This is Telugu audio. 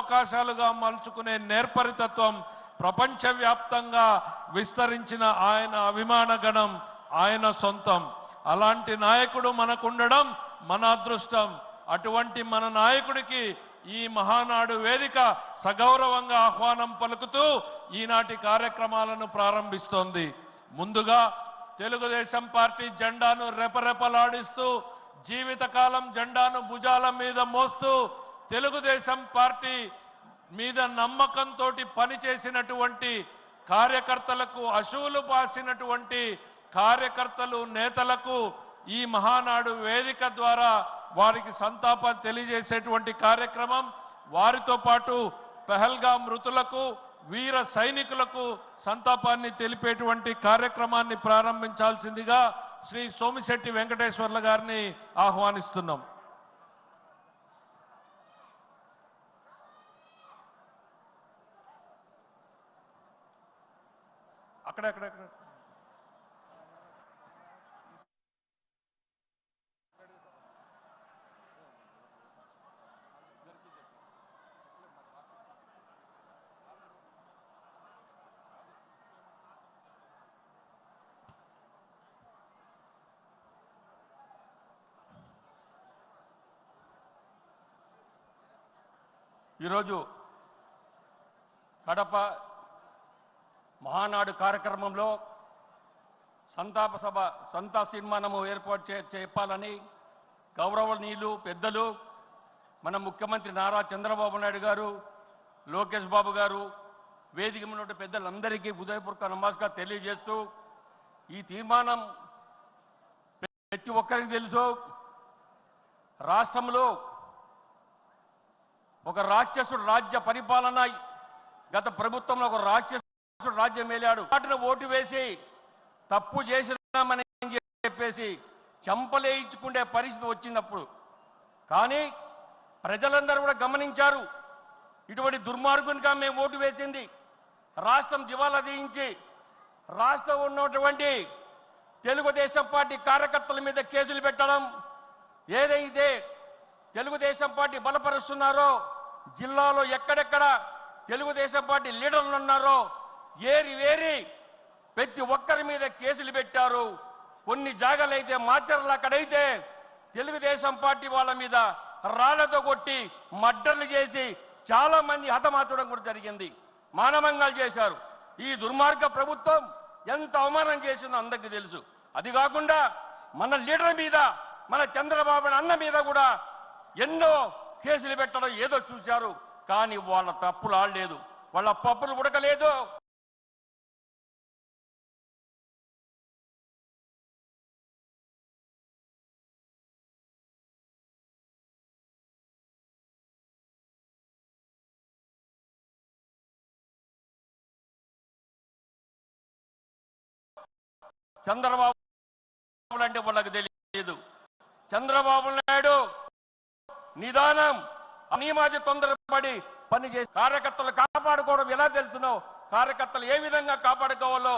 అవకాశాలుగా మలుచుకునే నేర్పరితత్వం ప్రపంచవ్యాప్తంగా విస్తరించిన ఆయన అభిమాన గణం ఆయన సొంతం. అలాంటి నాయకుడు మనకుండడం మన అదృష్టం. అటువంటి మన నాయకుడికి ఈ మహానాడు వేదిక సగౌరవంగా ఆహ్వానం పలుకుతూ ఈనాటి కార్యక్రమాలను ప్రారంభిస్తోంది. ముందుగా తెలుగుదేశం పార్టీ జెండాను రెపరెపలాడిస్తూ జీవితకాలం జెండాను భుజాల మీద మోస్తూ తెలుగుదేశం పార్టీ మీద నమ్మకంతో పనిచేసినటువంటి కార్యకర్తలకు అశువులు పాసినటువంటి కార్యకర్తలు నేతలకు ఈ మహానాడు వేదిక ద్వారా వారికి సంతాపం తెలియజేసేటువంటి కార్యక్రమం, వారితో పాటు పహల్గాం మృతులకు వీర సైనికులకు సంతాపాన్ని తెలిపేటువంటి కార్యక్రమాన్ని ప్రారంభించాల్సిందిగా శ్రీ సోమిశెట్టి వెంకటేశ్వర్ల గారిని ఆహ్వానిస్తున్నాం. అక్కడ ఈరోజు కడప మహానాడు కార్యక్రమంలో సంతాప సభ తీర్మానము ఏర్పాటు చెప్పాలని గౌరవనీయులు పెద్దలు మన ముఖ్యమంత్రి నారా చంద్రబాబు నాయుడు గారు, లోకేష్ బాబు గారు, వేదిక ఉన్న పెద్దలందరికీ హృదయపూర్వక నమస్కారం తెలియజేస్తూ, ఈ తీర్మానం ప్రతి ఒక్కరికి తెలుసు. రాష్ట్రంలో ఒక రాక్షసుడు రాజ్య పరిపాలన, గత ప్రభుత్వంలో ఒక రాక్షసుడు రాజ్యం మేలాడు. వాటిని ఓటు వేసి తప్పు చేసినామని చెప్పేసి చంపలేయించుకునే పరిస్థితి వచ్చినప్పుడు కానీ ప్రజలందరూ కూడా గమనించారు, ఇటువంటి దుర్మార్గునిగా మేము ఓటు వేసింది. రాష్ట్రం దివాలా తీయించి రాష్ట్రం ఉన్నటువంటి తెలుగుదేశం పార్టీ కార్యకర్తల మీద కేసులు పెట్టడం, ఏదైతే తెలుగుదేశం పార్టీ బలపరుస్తున్నారో, జిల్లాలో ఎక్కడెక్కడ తెలుగుదేశం పార్టీ లీడర్లు ఉన్నారో ఏరి ప్రతి ఒక్కరి మీద కేసులు పెట్టారు. కొన్ని జాగాలైతే మాచర్లు అక్కడైతే తెలుగుదేశం పార్టీ వాళ్ళ మీద రాళ్లతో కొట్టి మర్డర్లు చేసి చాలా మంది హతమార్చడం కూడా జరిగింది. మానభంగాలు చేశారు. ఈ దుర్మార్గ ప్రభుత్వం ఎంత అవమానం చేసిందో అందరికీ తెలుసు. అది కాకుండా మన లీడర్ మీద, మన చంద్రబాబు అన్న మీద కూడా ఎన్నో కేసులు పెట్టడం ఏదో చూశారు. కానీ వాళ్ళ తప్పులు ఆడలేదు, వాళ్ళ పప్పులు ఉడకలేదు. చంద్రబాబు అంటే వాళ్ళకి తెలియదు. చంద్రబాబు నాయుడు నిదానం, అనిమాది తొందరపడి పనిచేసి కార్యకర్తలు కాపాడుకోవడం ఎలా తెలుసునో, కార్యకర్తలు ఏ విధంగా కాపాడుకోవాలో